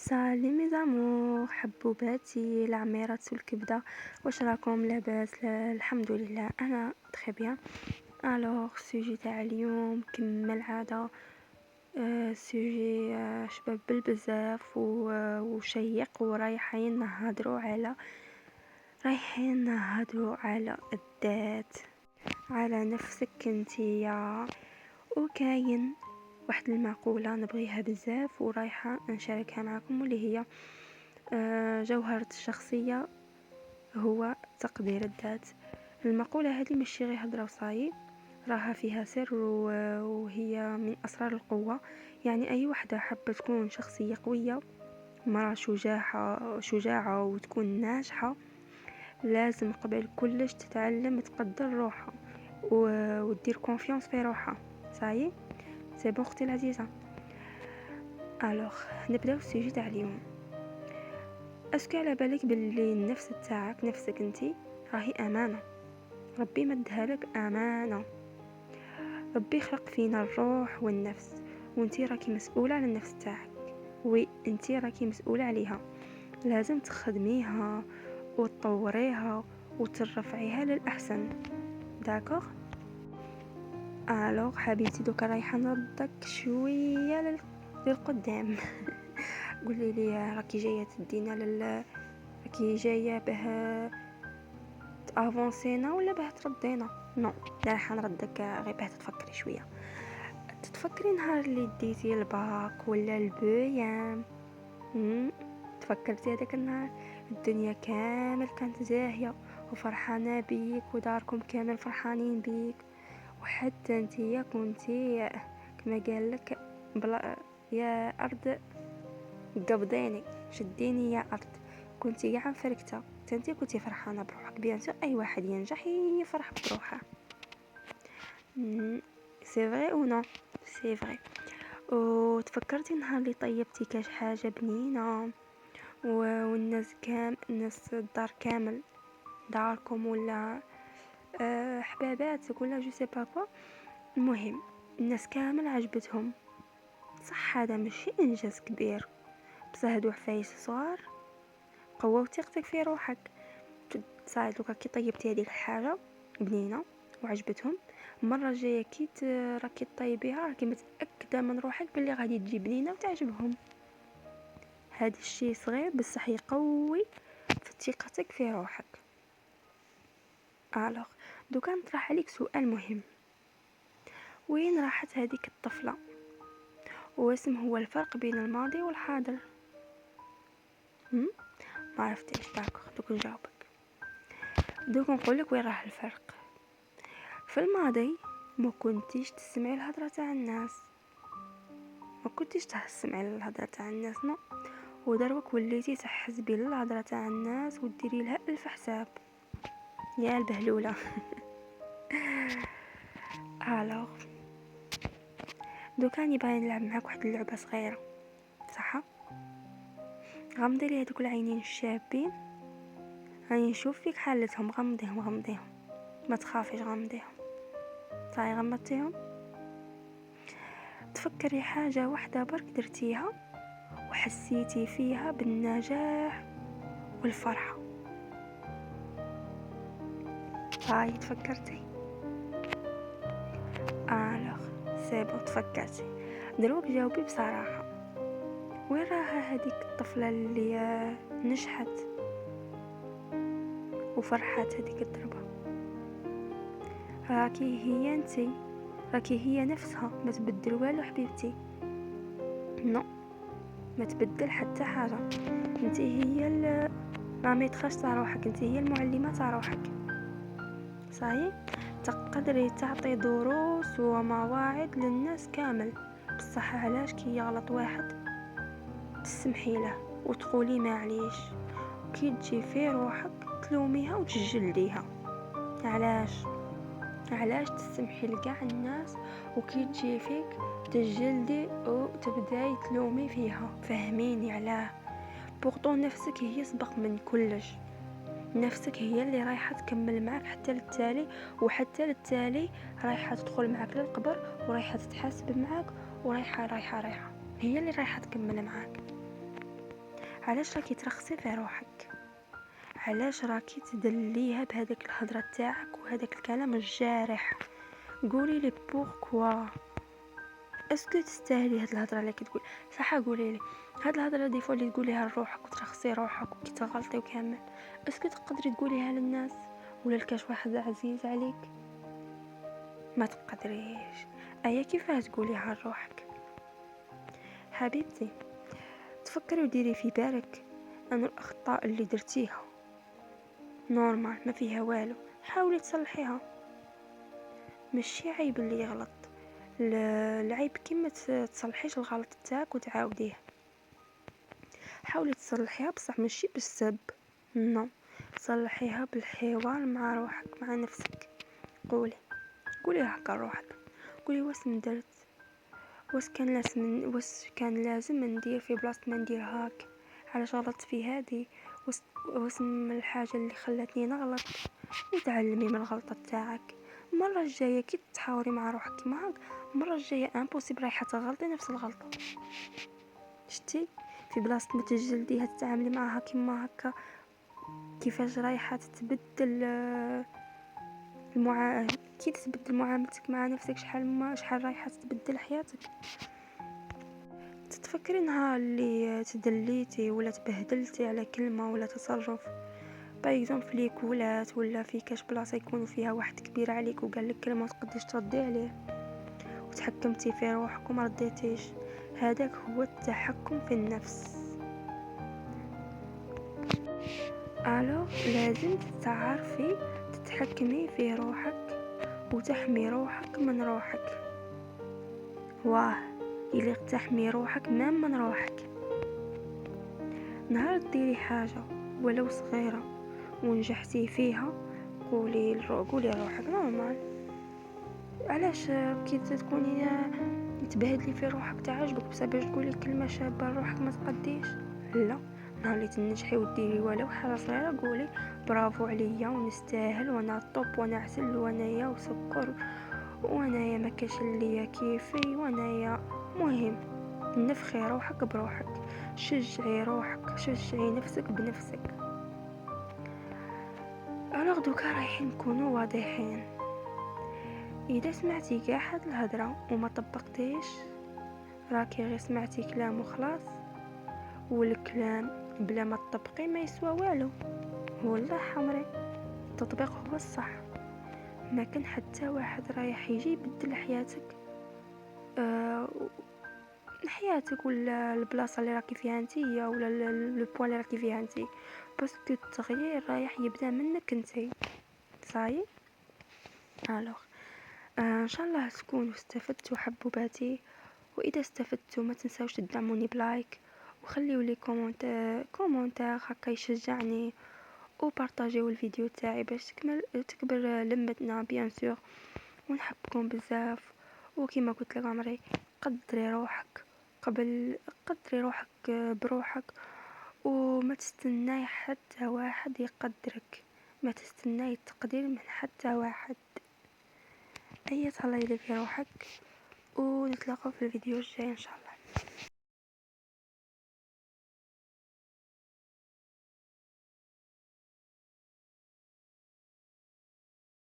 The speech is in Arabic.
سالي ميزامور حبوباتي العميرات والكبده. واش راكم لاباس؟ الحمد لله انا تري بيان. الوغ السوجي تاع اليوم كما العاده سوجي شباب بالبزاف وشيق، رايحين نهضروا على الذات، على نفسك انتيا. وكاين واحد المقولة نبغيها بزاف ورايحة نشاركها معكم، واللي هي جوهرة الشخصية هو تقدير الذات. المقولة هذه ماشي غير هضرة وصاي، راها فيها سر وهي من أسرار القوة. يعني أي وحدة حابة تكون شخصية قوية، مرة شجاعة وتكون ناجحة، لازم قبل كلش تتعلم تقدر روحها وتدير كونفيونس في روحها. صاي سي بون اختي العزيزه. الوغ نبداو السوجي تاع اليوم. اسكو على بالك باللي النفس تاعك، نفسك انتي، راهي امانه. ربي مدها لك امانه. ربي خلق فينا الروح والنفس، وانتي راكي مسؤوله على النفس تاعك. انتي راكي مسؤوله عليها، لازم تخدميها وتطوريها وترفعيها للاحسن. داكوغ؟ الوغ حبيبتي دوكا رايحه نردك شويه للقدام. قولي لي راكي جايه تدينا راكي جايه به تافونسينا ولا به تردينا؟ نو، لا راح نردك غير به تفكري شويه. تتفكري نهار اللي ديتي الباك ولا البيام؟ تفكرتي هذاك النهار الدنيا كامل كانت زاهيه وفرحانه بيك، وداركم كامل فرحانين بيك، وحتى انتي كنتي كما قال لك يا ارض قبضيني شديني يا ارض، كنتي قاع مفركته. انتي كنتي فرحانه بروحك. بيان سور اي واحد ينجح يفرح بروحه. سي فري او نو؟ سي فري. وتفكرتي نهار اللي طيبتي كاش حاجه بنينه والناس الناس الدار كامل، داركم ولا حباباتك ولا جو سي با كوا، المهم الناس كامل عجبتهم. صح هذا ماشي انجاز كبير، بصح هادو حفايس صغار قوة ثقتك في روحك. صاي دوكا كي طيبتي هذيك الحاجه بنينه وعجبتهم، المره الجايه كي راكي طيبيها راكي متاكده من روحك باللي غادي تجي بنينه وتعجبهم. هذا الشيء صغير بصح يقوي في ثقتك في روحك. الوغ دوكا نطرح عليك سؤال مهم. وين راحت هذيك الطفله؟ واسم هو الفرق بين الماضي والحاضر؟ ما عرفتيش؟ داكوغ دوك نجاوبك. دوك نقولك وين راه الفرق. في الماضي ما كنتيش تسمعي الهضره تاع الناس، ما كنتيش تسمعي الهضره تاع الناس، نو. ودروك وليتي تحسبي الهضره تاع الناس وديري لها الف حساب. يا البهلوله. الوغ دوكا راني باغي نلعب معاك واحد اللعبه صغيره، صح؟ غمضي لي هذوك العينين الشابين، راني نشوف فيك حالتهم. غمضيهم ما تخافيش، غمضيهم. صاي غمضتيهم. تفكري حاجه واحده برك درتيها وحسيتي فيها بالنجاح والفرحه. هاي تفكرتي؟ الوغ سي بون تفكرتي. دروك جاوبي بصراحه، وين راها هذيك الطفله اللي نجحت وفرحت هذيك الضربه؟ راكي هي انتي، راكي هي نفسها، ما تبدل والو حبيبتي. نو، ما تبدل حتى حاجه. انتي هي ما ميتخاش تاع روحك، انتي هي المعلمه تاع روحك. صحيح تقدري تعطي دروس ومواعظ للناس كامل، بصح علاش كي يغلط واحد تسمحي له وتقولي معليش، وكي تجي في روحك تلوميها وتجلديها؟ علاش تسمحي لكاع الناس وكي تجي فيك تجلدي وتبداي تلومي فيها؟ فهميني علاه. بورطون نفسك هي سبق من كلش، نفسك هي اللي رايحه تكمل معك حتى للتالي، وحتى للتالي رايحه تدخل معك للقبر ورايحه تتحاسب معك ورايحه هي اللي رايحه تكمل معك. علاش راكي ترخصي في روحك؟ علاش راكي تدليها بهذاك الهضره تاعك وهذاك الكلام الجارح؟ قولي لي بوركوا، اسكو تستاهلي هاد الهضره اللي كتقول؟ صح قولي لي، هاد الهضره دي فوا اللي تقوليها لروحك وترخصي روحك وكي تغلطي وكامل، اسكو تقدري تقوليها للناس ولا لكاش واحد عزيز عليك؟ ما تقدريش. ايا كيفاه تقوليها لروحك؟ حبيبتي، تفكري وديري في بالك ان الاخطاء اللي درتيها نورمال، ما فيها والو، حاولي تصلحيها. ماشي عيب اللي يغلط، العيب كيما تصلحيش الغلط تاعك وتعاوديه. حاولي تصلحيها بصح ماشي بالسب، نو، صلحيها بالحوار مع روحك مع نفسك. قولي هكا لروحك، قولي واش درت، واش كان لازم ندير في بلاصه ما ندير هاك، علاش غلطت في هذه، واش من الحاجه اللي خلاتني نغلط، وتعلمي من الغلطه تاعك. المره الجايه كي تحاوري مع روحك كيما هاك، المره الجايه امبوسيبل رايحه تغلطي نفس الغلطه. شتي، في بلاصه ما تجلديها تتعاملي معها كيما هكا، كيفاش رايحه تتبدل كي تتبدل معاملتك مع نفسك، شحال رايحه تتبدل حياتك. تتفكري نهار اللي تدليتي ولا تبهدلتي على كلمه ولا تصرف، بايزون في ليكولات ولا في كاش بلاصه يكون فيها واحد كبير عليك وقال لك كلمه ما تقدريش تردي عليه وتحكمتي في روحك وما رديتيش، هذاك هو التحكم في النفس. لازم تعرفي تتحكمي في روحك وتحمي روحك من روحك. اللي تحمي روحك من روحك. نهار ديري حاجه ولو صغيره ونجحتي فيها، قولي لروحك نورمال. علاش كي تكوني تبهدلي في روحك تعجبك بسبب تقولي كلمه شابه لروحك ما تقديش؟ لا، نهار اللي تنجحي وديري ولو حاجه صغيره قولي برافو عليا ونستاهل وانا طوب وانا عسل وانايا وسكر وانايا ما كاش ليا كيفي وانايا. مهم نفخي روحك بروحك، شجعي روحك، شجعي نفسك بنفسك. دوكا رايحين نكونوا واضحين. اذا سمعتي كاع هاد الهضره وما طبقتيش، راكي غير سمعتي كلام وخلاص، والكلام بلا ما تطبقي ما يسوى والو. والله حمري، التطبيق هو الصح. ما كان حتى واحد رايح يجي يبدل حياتك حياتك ولا البلاصه اللي راكي فيها نتيا ولا لو بوين اللي راكي فيها نتي، باسكو التغيير رايح يبدا منك انتي. صاي ان شاء الله تكونوا استفدتوا حبوباتي، واذا استفدتوا ما تنساوش تدعموني بلايك وخليوا لي كومونتير هكا يشجعني، وبارطاجيو الفيديو تاعي باش تكبر لمتنا بيان سور. ونحبكم بزاف، وكما قلت لك عمري، قدري روحك قدري روحك بروحك، وما تستناي حتى واحد يقدرك، ما تستناي التقدير من حتى واحد. اي تهلاي في روحك، ونتلاقاو في الفيديو الجاي ان شاء الله.